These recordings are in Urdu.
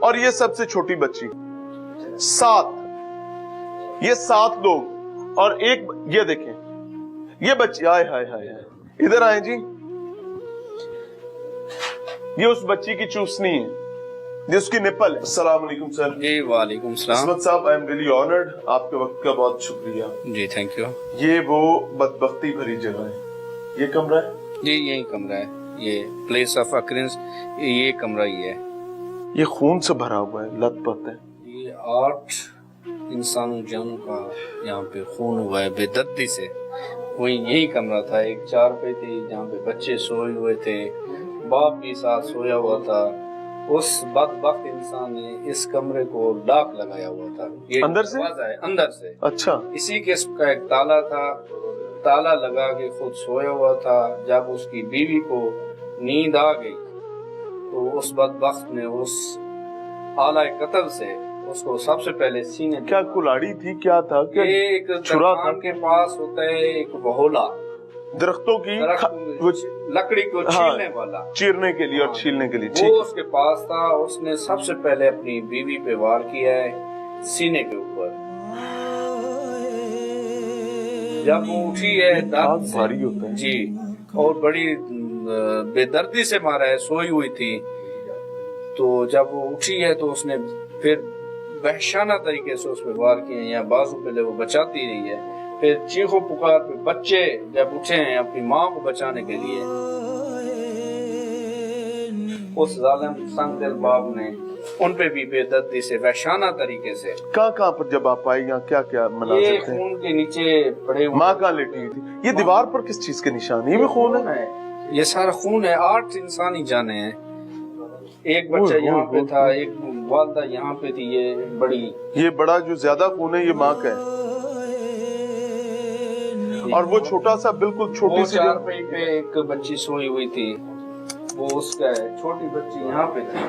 اور یہ سب سے چھوٹی بچی 7. یہ 7 لوگ اور ایک یہ دیکھیں یہ بچی ہائے ہائے ہائے ادھر آئیں جی. یہ اس بچی کی چوسنی ہے جس کی نپل ہے. السلام علیکم سر. جی وعلیکم السلام. عصمت صاحب آئی ایم ریلی آنرڈ. آپ کے وقت کا بہت شکریہ. جی تھینک یو. یہ وہ بدبختی بھری جگہ ہے. یہ کمرہ ہے جی یہی کمرہ ہے. یہ پلیس آف اکرنس یہ کمرہ ہی ہے. یہ خون سے بھرا ہوا ہے لت پت ہے. یہ 8 انسانوں جانوں کا یہاں پہ خون ہوا ہے بے دردی سے. وہی یہی کمرہ تھا. ایک چارپائی تھی جہاں پہ بچے سوئے ہوئے تھے. باپ بھی ساتھ سویا ہوا تھا. اس بدبخت انسان نے اس کمرے کو لاک لگایا ہوا تھا. یہ اندر سے؟ اندر سے. اچھا. اسی قسم کا ایک تالا تھا. تالا لگا کے خود سویا ہوا تھا. جب اس کی بیوی کو نیند آ گئی تو اس بدبخت نے اس آلہ قتل سے اس کو سب سے پہلے سینے. کیا کلاڑی تھی کیا تھا؟ ایک درخان کے پاس ہوتا ہے ایک بہولا, درختوں کی لکڑی کو چھیلنے والا, چیرنے کے لیے اور چھیلنے کے لیے. وہ اس کے پاس تھا. اس نے سب سے پہلے اپنی بیوی پہ وار کیا ہے سینے کے اوپر. جب وہ اٹھی ہے درد سے بھاری ہوتا ہے جی اور بڑی بے دردی سے مارا ہے. سوئی ہوئی تھی تو جب وہ اٹھی ہے تو اس نے پھر وحشانہ طریقے سے اس پہ وار کیے ہیں. یا بازو پہلے وہ بچاتی رہی ہے. پھر چیخو پکار پہ بچے جب اٹھے ہیں اپنی ماں کو بچانے کے لیے اس ظالم سنگ دل باپ نے ان پہ بھی بے دردی سے وحشانہ طریقے سے. کہاں پر جب آپ آئی یہاں کیا کیا مناظر یہ تھے؟ خون کے نیچے پڑے ہوئے. ماں کہاں لیٹی ہوئی تھی؟ یہ دیوار پر کس چیز کے نشان ہے؟ یہ بھی خون ہے. یہ سارا خون ہے. 8 انسانی جانیں ہیں. ایک بچہ یہاں پہ تھا, ایک والدہ یہاں پہ تھی. یہ بڑا جو زیادہ خون ہے یہ ماں کا ہے. اور وہ چھوٹا سا بالکل چھوٹی سی چارپائی پہ ایک بچی سوئی ہوئی تھی وہ اس کا ہے. چھوٹی بچی یہاں پہ تھی.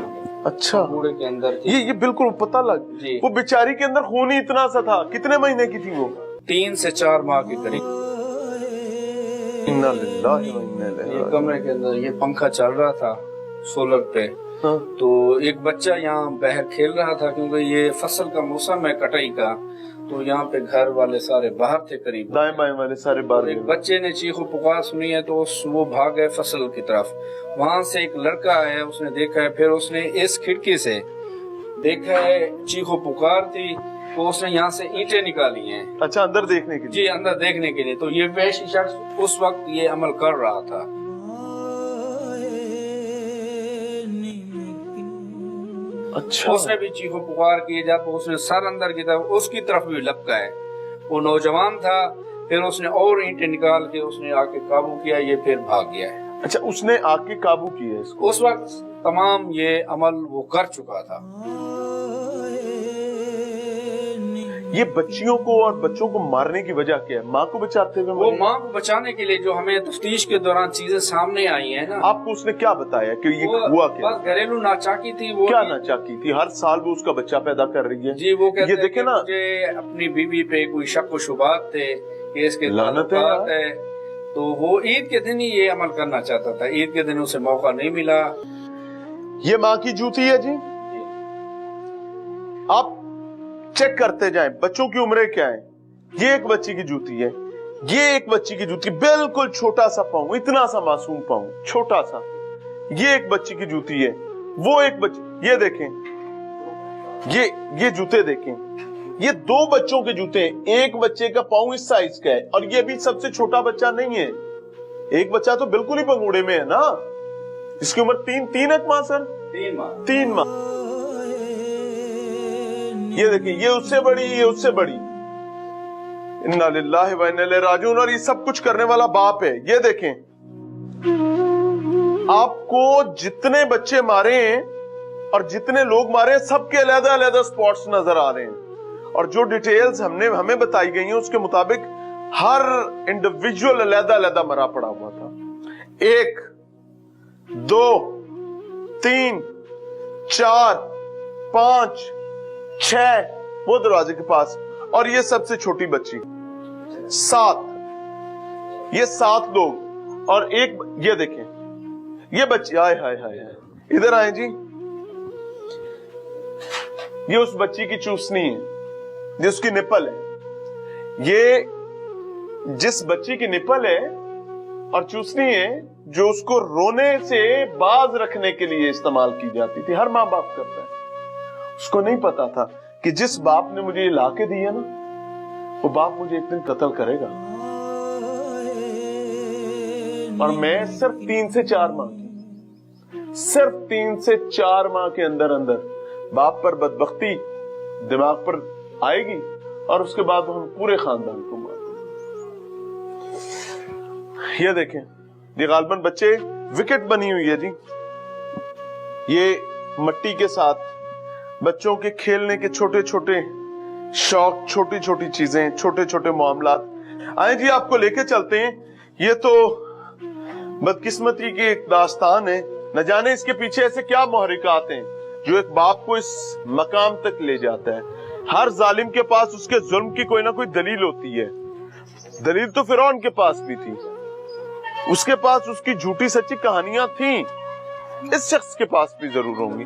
اچھا کوڑے کے اندر تھی. یہ بالکل پتہ لگ جی. وہ بیچاری کے اندر خون ہی اتنا سا تھا. کتنے مہینے کی تھی وہ؟ 3 سے 4 ماہ کے قریب. انا للہ و انا الیہ. یہ کمرے کے اندر یہ پنکھا چل رہا تھا سولر پہ. تو ایک بچہ یہاں باہر کھیل رہا تھا کیونکہ یہ فصل کا موسم ہے کٹائی کا. تو یہاں پہ گھر والے سارے باہر تھے قریب. دائیں بائیں والے سارے باہر. ایک بچے نے چیخو پکار سنی ہے تو وہ بھاگ گئے فصل کی طرف. وہاں سے ایک لڑکا آیا, اس نے دیکھا ہے. پھر اس نے اس کھڑکی سے دیکھا ہے چیخو پکار تھی تو اس نے یہاں سے اینٹیں نکالی ہیں. اچھا اندر دیکھنے کے لیے؟ جی اندر دیکھنے کے لیے. تو یہ وحشی شخص اس وقت یہ عمل کر رہا تھا. اچھا. اس نے بھی چیخو پکار کی. جب اس نے سر اندر کی طرف اس کی طرف بھی لپکا ہے. وہ نوجوان تھا. پھر اس نے اور اینٹیں نکال کے اس نے آ کے قابو کیا. یہ پھر بھاگ گیا ہے. اچھا اس نے آ کے قابو کیا ہے اس کو؟ اس وقت تمام یہ عمل وہ کر چکا تھا. یہ بچیوں کو اور بچوں کو مارنے کی وجہ کیا ہے؟ ماں کو بچاتے ہوئے؟ وہ ماں کو بچانے کے لیے جو ہمیں تفتیش کے دوران چیزیں سامنے آئی ہیں نا. آپ کو اس نے کیا بتایا کہ یہ ہوا کیا؟ بس گھریلو ناچاکی تھی. وہ کیا ناچاکی تھی؟ ہر سال وہ اس کا بچہ پیدا کر رہی ہے. جی وہ کہتے ہیں دیکھیں نا مجھے اپنی بیوی پہ کوئی شک و شبہات تھے کہ اس کے تعلقات ہے. تو وہ عید کے دن ہی یہ عمل کرنا چاہتا تھا. عید کے دن اسے موقع نہیں ملا. یہ ماں کی جوتی ہے جی. آپ چیک کرتے جائیں بچوں کی عمریں کیا ہیں. یہ ایک بچی کی جوتی ہے. یہ ایک بچی کی جوتی بالکل چھوٹا سا پاؤں, اتنا سا معصوم پاؤں چھوٹا سا. یہ ایک بچی کی جوتی ہے. وہ ایک بچی. یہ دیکھیں یہ جوتے دیکھیں. یہ 2 بچوں کے جوتے ہیں. ایک بچے کا پاؤں اس سائز کا ہے اور یہ بھی سب سے چھوٹا بچہ نہیں ہے. ایک بچہ تو بالکل ہی پنگوڑے میں ہے نا. اس کی عمر 3 ماہ سر. 3 ماہ. یہ دیکھیں یہ اس سے بڑی, یہ اس سے بڑی. انا للہ و انا الیہ راجعون. اور یہ سب کچھ کرنے والا باپ ہے. یہ دیکھیں آپ کو جتنے بچے مارے ہیں اور جتنے لوگ مارے ہیں سب کے علیحدہ علیحدہ سپاٹس نظر آ رہے ہیں. اور جو ڈیٹیلز ہمیں بتائی گئی ہیں اس کے مطابق ہر انڈیویجول علیحدہ علیحدہ مرا پڑا ہوا تھا. 1 2 3 4 5 6 وہ دروازے کے پاس. اور یہ سب سے چھوٹی بچی 7. یہ 7 لوگ اور ایک یہ دیکھیں یہ بچی. ہائے ہائے ہائے ادھر آئیں جی. یہ اس بچی کی چوسنی ہے، یہ اس کی نپل ہے، یہ جس بچی کی نپل ہے اور چوسنی ہے جو اس کو رونے سے باز رکھنے کے لیے استعمال کی جاتی تھی. ہر ماں باپ کرتا ہے. اس کو نہیں پتا تھا کہ جس باپ نے مجھے یہ لا کے دیا نا، وہ باپ مجھے ایک دن قتل کرے گا. اور میں صرف 3 سے 4 ماہ صرف 3 سے 4 ماہ کے اندر باپ پر بدبختی دماغ پر آئے گی اور اس کے بعد ہم پورے خاندان کو مار دیں. یہ دیکھیں، یہ غالباً بچے وکٹ بنی ہوئی ہے جی. یہ مٹی کے ساتھ بچوں کے کھیلنے کے چھوٹے چھوٹے شوق، چھوٹی چھوٹی چیزیں، چھوٹے چھوٹے معاملات. آئیں جی آپ کو لے کے چلتے ہیں. یہ تو بدقسمتی کی ایک داستان ہے. نہ جانے اس کے پیچھے ایسے کیا محرکات ہیں جو ایک باپ کو اس مقام تک لے جاتا ہے. ہر ظالم کے پاس اس کے ظلم کی کوئی نہ کوئی دلیل ہوتی ہے. دلیل تو فرعون کے پاس بھی تھی، اس کے پاس اس کی جھوٹی سچی کہانیاں تھیں، اس شخص کے پاس بھی ضرور ہوں گی.